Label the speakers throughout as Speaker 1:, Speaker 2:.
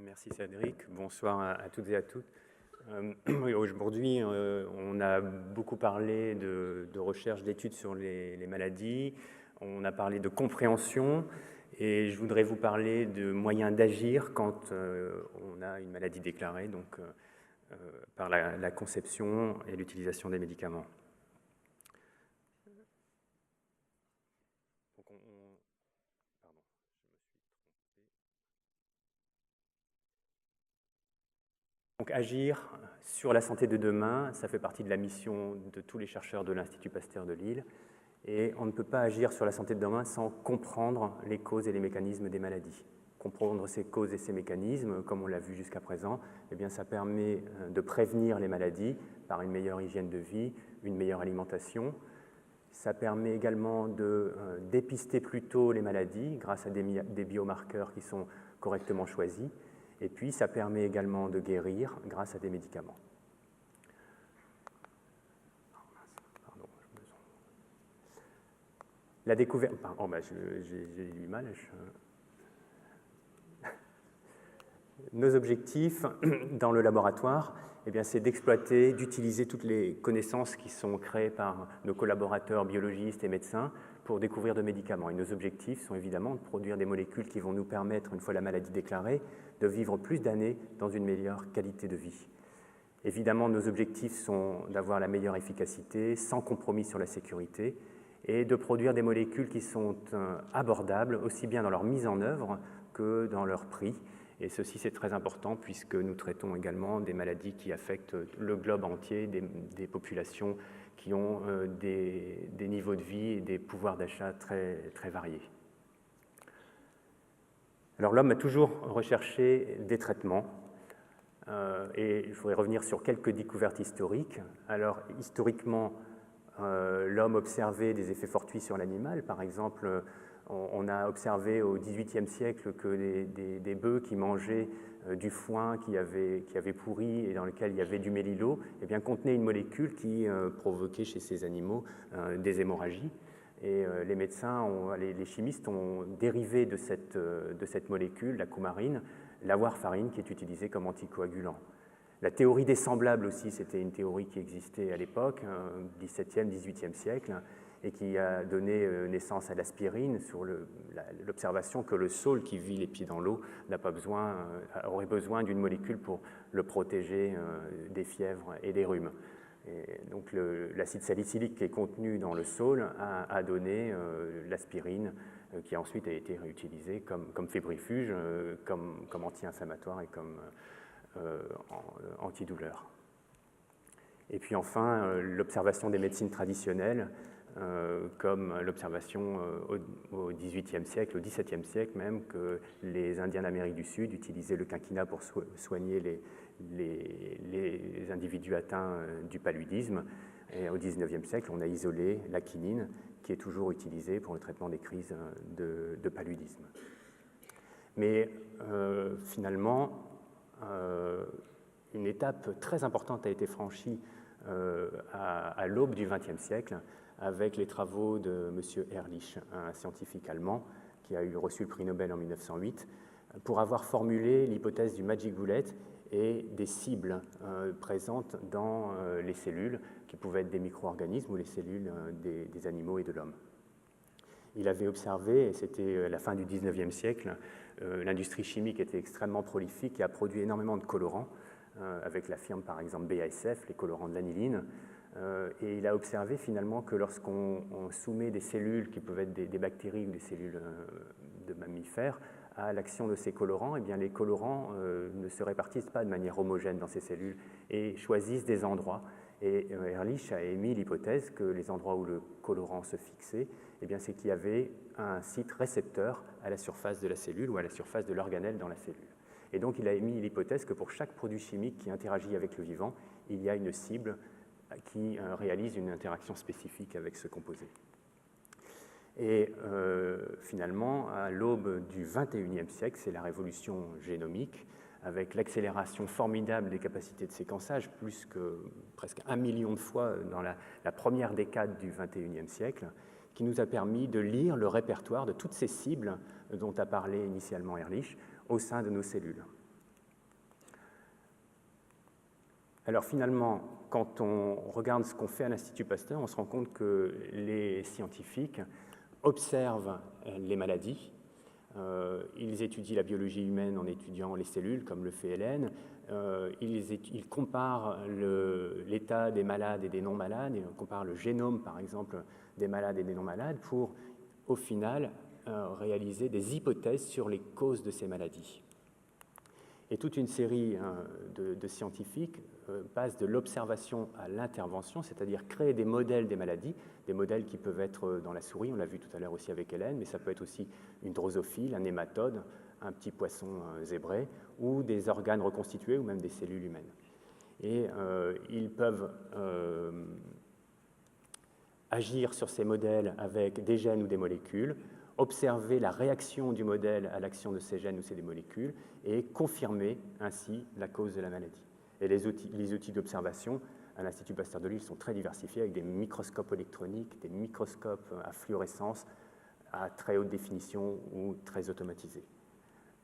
Speaker 1: Merci Cédric. Bonsoir à toutes et à tous. Aujourd'hui, on a beaucoup parlé de recherche, d'études sur les maladies. On a parlé de compréhension et je voudrais vous parler de moyens d'agir quand on a une maladie déclarée, donc par la conception et l'utilisation des médicaments. Donc agir sur la santé de demain, ça fait partie de la mission de tous les chercheurs de l'Institut Pasteur de Lille. Et on ne peut pas agir sur la santé de demain sans comprendre les causes et les mécanismes des maladies. Comprendre ces causes et ces mécanismes, comme on l'a vu jusqu'à présent, eh bien, ça permet de prévenir les maladies par une meilleure hygiène de vie, une meilleure alimentation. Ça permet également de dépister plus tôt les maladies grâce à des biomarqueurs qui sont correctement choisis. Et puis, ça permet également de guérir grâce à des médicaments. La découverte... j'ai eu mal. Nos objectifs dans le laboratoire, eh bien, c'est d'exploiter, d'utiliser toutes les connaissances qui sont créées par nos collaborateurs biologistes et médecins pour découvrir de médicaments. Et nos objectifs sont évidemment de produire des molécules qui vont nous permettre, une fois la maladie déclarée, de vivre plus d'années dans une meilleure qualité de vie. Évidemment, nos objectifs sont d'avoir la meilleure efficacité, sans compromis sur la sécurité, et de produire des molécules qui sont abordables, aussi bien dans leur mise en œuvre que dans leur prix. Et ceci, c'est très important puisque nous traitons également des maladies qui affectent le globe entier, des populations qui ont des niveaux de vie et des pouvoirs d'achat très, très variés. Alors l'homme a toujours recherché des traitements et il faudrait revenir sur quelques découvertes historiques. Alors historiquement, l'homme observait des effets fortuits sur l'animal. Par exemple, on a observé au XVIIIe siècle que des bœufs qui mangeaient du foin qui avait pourri et dans lequel il y avait du mélilo, eh bien, contenaient une molécule qui provoquait chez ces animaux des hémorragies. Et les médecins, les chimistes ont dérivé de cette molécule, la coumarine, la warfarine qui est utilisée comme anticoagulant. La théorie des semblables aussi, c'était une théorie qui existait à l'époque, XVIIe, XVIIIe siècle, et qui a donné naissance à l'aspirine sur l'observation que le saule qui vit les pieds dans l'eau aurait besoin d'une molécule pour le protéger des fièvres et des rhumes. Et donc l'acide salicylique qui est contenu dans le saule a donné l'aspirine qui ensuite a été réutilisée comme fébrifuge, comme anti-inflammatoire et comme antidouleur. Et puis enfin, l'observation des médecines traditionnelles, comme l'observation au XVIIIe siècle, au XVIIe siècle même, que les Indiens d'Amérique du Sud utilisaient le quinquina pour soigner les individus atteints du paludisme. Et au XIXe siècle, on a isolé la quinine, qui est toujours utilisée pour le traitement des crises de paludisme. Mais finalement, une étape très importante a été franchie à l'aube du XXe siècle avec les travaux de M. Ehrlich, un scientifique allemand qui a reçu le prix Nobel en 1908, pour avoir formulé l'hypothèse du Magic Bullet et des cibles présentes dans les cellules, qui pouvaient être des micro-organismes ou les cellules des animaux et de l'homme. Il avait observé, et c'était la fin du XIXe siècle, l'industrie chimique était extrêmement prolifique et a produit énormément de colorants, avec la firme par exemple BASF, les colorants de l'aniline, et il a observé finalement que lorsqu'on soumet des cellules qui peuvent être des bactéries ou des cellules de mammifères à l'action de ces colorants, eh bien les colorants ne se répartissent pas de manière homogène dans ces cellules et choisissent des endroits. Et Ehrlich a émis l'hypothèse que les endroits où le colorant se fixait, eh bien c'est qu'il y avait un site récepteur à la surface de la cellule ou à la surface de l'organelle dans la cellule. Et donc il a émis l'hypothèse que pour chaque produit chimique qui interagit avec le vivant, il y a une cible qui réalise une interaction spécifique avec ce composé. Et finalement, à l'aube du XXIe siècle, c'est la révolution génomique, avec l'accélération formidable des capacités de séquençage, plus que presque 1 million de fois dans la première décade du XXIe siècle, qui nous a permis de lire le répertoire de toutes ces cibles dont a parlé initialement Ehrlich au sein de nos cellules. Alors finalement, quand on regarde ce qu'on fait à l'Institut Pasteur, on se rend compte que les scientifiques observent les maladies. Ils étudient la biologie humaine en étudiant les cellules, comme le fait Hélène. Ils comparent l'état des malades et des non-malades. Ils comparent le génome, par exemple, des malades et des non-malades pour, au final, réaliser des hypothèses sur les causes de ces maladies. Et toute une série de scientifiques passe de l'observation à l'intervention, c'est-à-dire créer des modèles des maladies, des modèles qui peuvent être dans la souris, on l'a vu tout à l'heure aussi avec Hélène, mais ça peut être aussi une drosophile, un hématode, un petit poisson zébré, ou des organes reconstitués, ou même des cellules humaines. Et ils peuvent agir sur ces modèles avec des gènes ou des molécules, observer la réaction du modèle à l'action de ces gènes ou ces molécules et confirmer ainsi la cause de la maladie. Et les outils d'observation à l'Institut Pasteur de Lille sont très diversifiés avec des microscopes électroniques, des microscopes à fluorescence à très haute définition ou très automatisés.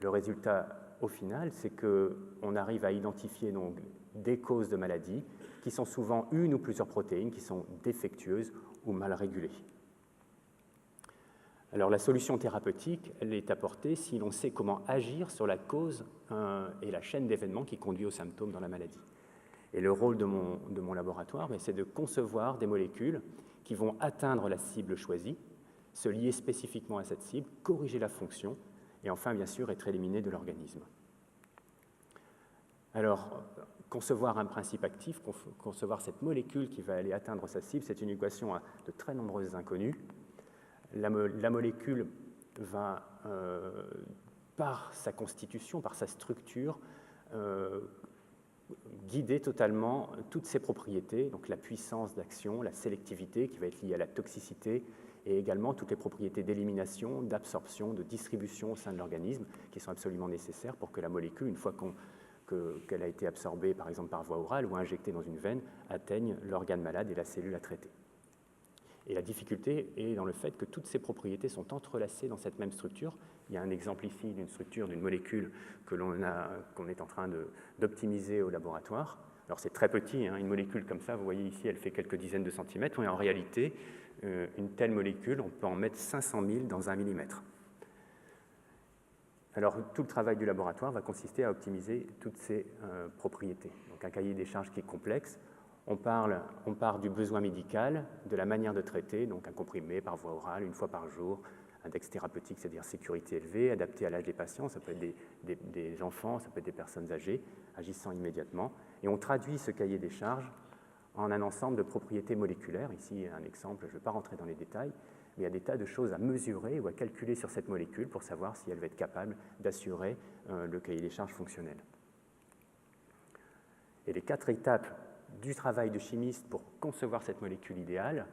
Speaker 1: Le résultat, au final, c'est qu'on arrive à identifier donc des causes de maladies qui sont souvent une ou plusieurs protéines qui sont défectueuses ou mal régulées. Alors la solution thérapeutique, elle est apportée si l'on sait comment agir sur la cause et la chaîne d'événements qui conduit aux symptômes dans la maladie. Et le rôle de mon laboratoire, c'est de concevoir des molécules qui vont atteindre la cible choisie, se lier spécifiquement à cette cible, corriger la fonction, et enfin, bien sûr, être éliminé de l'organisme. Alors, concevoir un principe actif, concevoir cette molécule qui va aller atteindre sa cible, c'est une équation à de très nombreuses inconnues. La molécule va, par sa constitution, par sa structure, guider totalement toutes ses propriétés, donc la puissance d'action, la sélectivité qui va être liée à la toxicité, et également toutes les propriétés d'élimination, d'absorption, de distribution au sein de l'organisme, qui sont absolument nécessaires pour que la molécule, une fois qu'elle a été absorbée, par exemple par voie orale ou injectée dans une veine, atteigne l'organe malade et la cellule à traiter. Et la difficulté est dans le fait que toutes ces propriétés sont entrelacées dans cette même structure. Il y a un exemple ici d'une structure, d'une molécule qu'on est en train d'optimiser au laboratoire. Alors c'est très petit, une molécule comme ça, vous voyez ici, elle fait quelques dizaines de centimètres, mais en réalité, une telle molécule, on peut en mettre 500 000 dans 1 millimètre. Alors tout le travail du laboratoire va consister à optimiser toutes ces propriétés. Donc un cahier des charges qui est complexe. On part du besoin médical, de la manière de traiter, donc un comprimé par voie orale, une fois par jour, index thérapeutique, c'est-à-dire sécurité élevée, adapté à l'âge des patients, ça peut être des enfants, ça peut être des personnes âgées, agissant immédiatement. Et on traduit ce cahier des charges en un ensemble de propriétés moléculaires. Ici, un exemple, je ne vais pas rentrer dans les détails, mais il y a des tas de choses à mesurer ou à calculer sur cette molécule pour savoir si elle va être capable d'assurer le cahier des charges fonctionnel. Et les 4 étapes du travail de chimiste pour concevoir cette molécule idéale,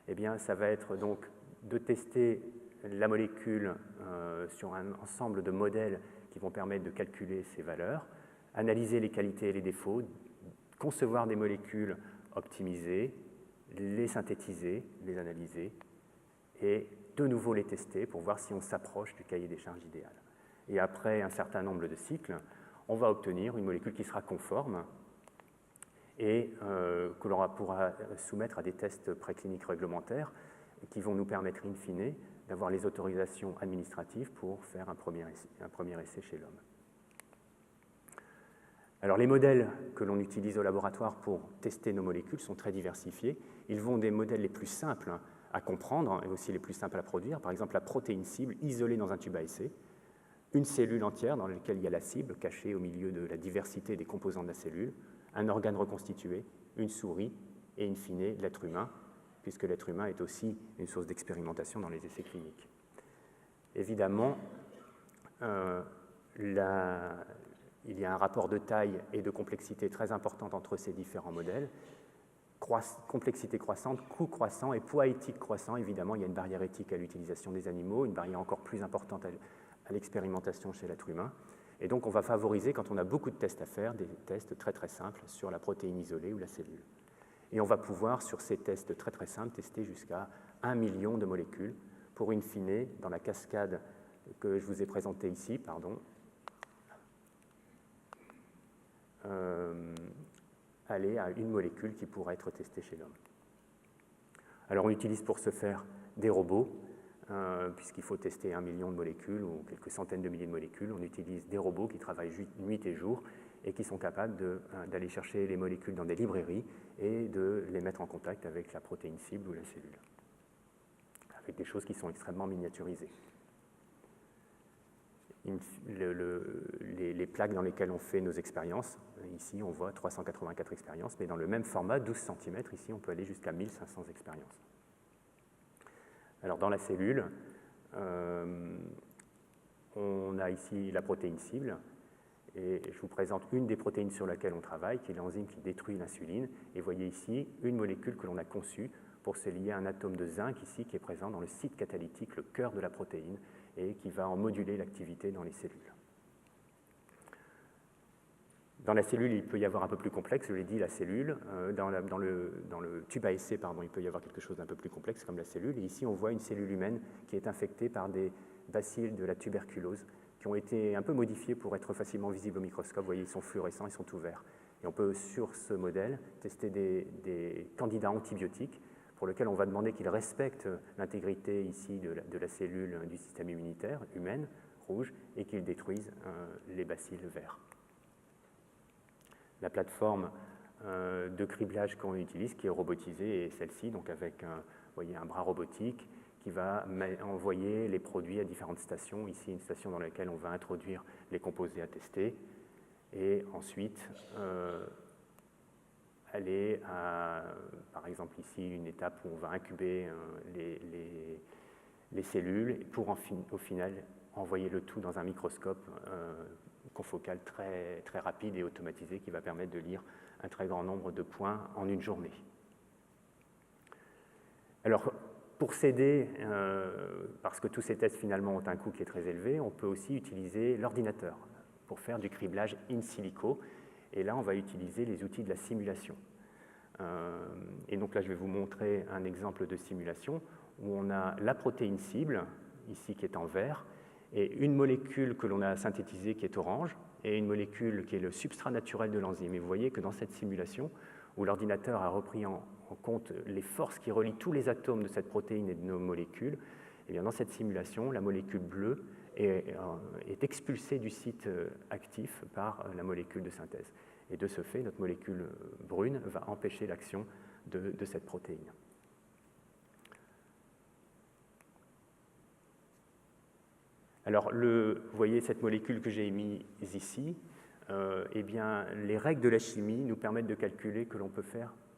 Speaker 1: eh bien, ça va être donc de tester la molécule sur un ensemble de modèles qui vont permettre de calculer ses valeurs, analyser les qualités et les défauts, concevoir des molécules optimisées, les synthétiser, les analyser, et de nouveau les tester pour voir si on s'approche du cahier des charges idéal. Et après un certain nombre de cycles, on va obtenir une molécule qui sera conforme et que l'on pourra soumettre à des tests précliniques réglementaires qui vont nous permettre, in fine, d'avoir les autorisations administratives pour faire un premier essai chez l'homme. Alors, les modèles que l'on utilise au laboratoire pour tester nos molécules sont très diversifiés. Ils vont des modèles les plus simples à comprendre et aussi les plus simples à produire. Par exemple, la protéine cible isolée dans un tube à essai, une cellule entière dans laquelle il y a la cible cachée au milieu de la diversité des composants de la cellule, un organe reconstitué, une souris et, in fine, l'être humain, puisque l'être humain est aussi une source d'expérimentation dans les essais cliniques. Évidemment, il y a un rapport de taille et de complexité très importante entre ces différents modèles. Complexité croissante, coût croissant et poids éthique croissant. Évidemment, il y a une barrière éthique à l'utilisation des animaux, une barrière encore plus importante à l'expérimentation chez l'être humain. Et donc, on va favoriser, quand on a beaucoup de tests à faire, des tests très très simples sur la protéine isolée ou la cellule. Et on va pouvoir, sur ces tests très très simples, tester jusqu'à 1 million de molécules pour, in fine, dans la cascade que je vous ai présentée ici, aller à une molécule qui pourrait être testée chez l'homme. Alors on utilise pour ce faire des robots, puisqu'il faut tester 1 million de molécules ou quelques centaines de milliers de molécules. On utilise des robots qui travaillent nuit et jour et qui sont capables d'aller chercher les molécules dans des librairies et de les mettre en contact avec la protéine cible ou la cellule, avec des choses qui sont extrêmement miniaturisées. Les plaques dans lesquelles on fait nos expériences, ici on voit 384 expériences, mais dans le même format, 12 cm, ici on peut aller jusqu'à 1500 expériences. Alors dans la cellule, on a ici la protéine cible, et je vous présente une des protéines sur laquelle on travaille, qui est l'enzyme qui détruit l'insuline, et vous voyez ici une molécule que l'on a conçue pour se lier à un atome de zinc ici qui est présent dans le site catalytique, le cœur de la protéine, et qui va en moduler l'activité dans les cellules. Dans la cellule, il peut y avoir un peu plus complexe, je l'ai dit, la cellule. Dans le tube à essai, il peut y avoir quelque chose d'un peu plus complexe comme la cellule. Et ici, on voit une cellule humaine qui est infectée par des bacilles de la tuberculose qui ont été un peu modifiés pour être facilement visibles au microscope. Vous voyez, ils sont fluorescents, ils sont tout verts. Et on peut, sur ce modèle, tester des candidats antibiotiques pour lesquels on va demander qu'ils respectent l'intégrité ici de la cellule du système immunitaire humaine, rouge, et qu'ils détruisent les bacilles verts. La plateforme de criblage qu'on utilise, qui est robotisée, est celle-ci, donc avec un bras robotique qui va envoyer les produits à différentes stations. Ici, une station dans laquelle on va introduire les composés à tester, et ensuite aller à, par exemple ici, une étape où on va incuber les cellules pour au final envoyer le tout dans un microscope confocal très, très rapide et automatisé qui va permettre de lire un très grand nombre de points en une journée. Alors, pour s'aider, parce que tous ces tests finalement ont un coût qui est très élevé, on peut aussi utiliser l'ordinateur pour faire du criblage in silico. Et là, on va utiliser les outils de la simulation. Et donc là, je vais vous montrer un exemple de simulation où on a la protéine cible, ici qui est en vert, et une molécule que l'on a synthétisée qui est orange, et une molécule qui est le substrat naturel de l'enzyme. Et vous voyez que dans cette simulation, où l'ordinateur a repris en compte les forces qui relient tous les atomes de cette protéine et de nos molécules, et bien dans cette simulation, la molécule bleue est expulsée du site actif par la molécule de synthèse. Et de ce fait, notre molécule brune va empêcher l'action de cette protéine. Alors, vous voyez cette molécule que j'ai émise ici, eh bien, les règles de la chimie nous permettent de calculer que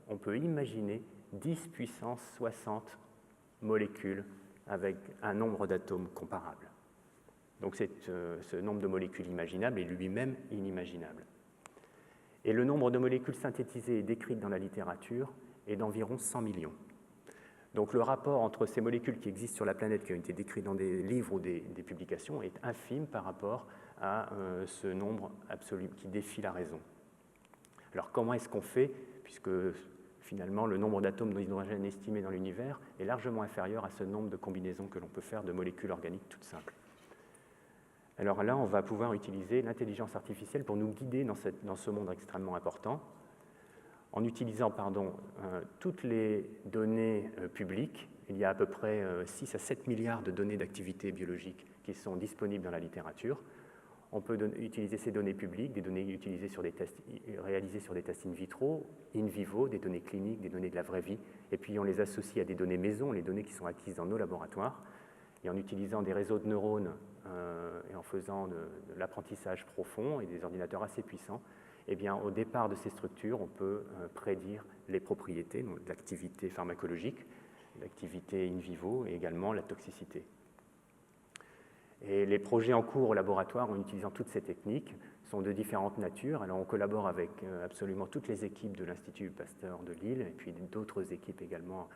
Speaker 1: on peut imaginer 10 puissance 60 molécules avec un nombre d'atomes comparable. Donc, ce nombre de molécules imaginable est lui-même inimaginable. Et le nombre de molécules synthétisées et décrites dans la littérature est d'environ 100 millions. Donc le rapport entre ces molécules qui existent sur la planète, qui ont été décrites dans des livres ou des publications, est infime par rapport à ce nombre absolu qui défie la raison. Alors comment est-ce qu'on fait, puisque finalement le nombre d'atomes d'hydrogène estimé dans l'univers est largement inférieur à ce nombre de combinaisons que l'on peut faire de molécules organiques toutes simples. Alors là, on va pouvoir utiliser l'intelligence artificielle pour nous guider dans ce monde extrêmement important, en utilisant toutes les données publiques. Il y a à peu près 6 à 7 milliards de données d'activité biologique qui sont disponibles dans la littérature. On peut utiliser ces données publiques, des données utilisées sur des tests, réalisées sur des tests in vitro, in vivo, des données cliniques, des données de la vraie vie, et puis on les associe à des données maison, les données qui sont acquises dans nos laboratoires, et en utilisant des réseaux de neurones et en faisant de l'apprentissage profond et des ordinateurs assez puissants, eh bien, au départ de ces structures, on peut prédire les propriétés, donc l'activité pharmacologique, l'activité in vivo et également la toxicité. Et les projets en cours au laboratoire en utilisant toutes ces techniques sont de différentes natures. Alors on collabore avec absolument toutes les équipes de l'Institut Pasteur de Lille et puis d'autres équipes également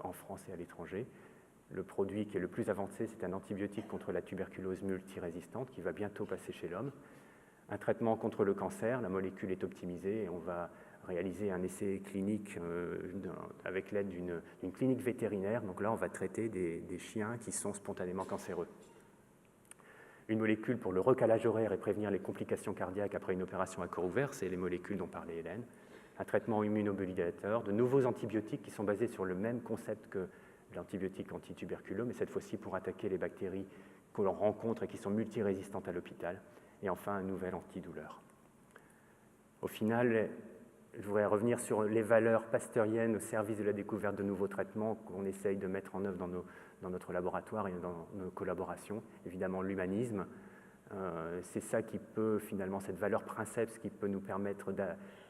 Speaker 1: en France et à l'étranger. Le produit qui est le plus avancé, c'est un antibiotique contre la tuberculose multirésistante qui va bientôt passer chez l'homme. Un traitement contre le cancer, la molécule est optimisée et on va réaliser un essai clinique avec l'aide d'une clinique vétérinaire. Donc là, on va traiter des chiens qui sont spontanément cancéreux. Une molécule pour le recalage horaire et prévenir les complications cardiaques après une opération à corps ouvert, c'est les molécules dont parlait Hélène. un traitement immunomodulateur, de nouveaux antibiotiques qui sont basés sur le même concept que l'antibiotique antituberculeux, mais cette fois-ci pour attaquer les bactéries que l'on rencontre et qui sont multirésistantes à l'hôpital, et enfin un nouvel antidouleur. Au final, je voudrais revenir sur les valeurs pasteuriennes au service de la découverte de nouveaux traitements qu'on essaye de mettre en œuvre dans notre laboratoire et dans nos collaborations. Évidemment, l'humanisme, c'est ça qui peut, finalement, cette valeur princeps qui peut nous permettre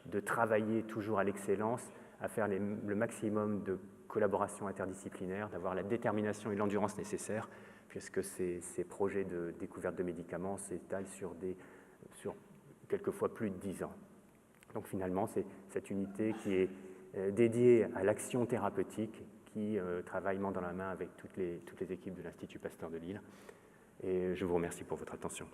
Speaker 1: de travailler toujours à l'excellence, à faire le maximum de collaboration interdisciplinaire, d'avoir la détermination et l'endurance nécessaires, puisque ces projets de découverte de médicaments s'étalent sur quelquefois plus de 10 ans. Donc finalement, c'est cette unité qui est dédiée à l'action thérapeutique, qui travaille main dans la main avec toutes les équipes de l'Institut Pasteur de Lille. Et je vous remercie pour votre attention.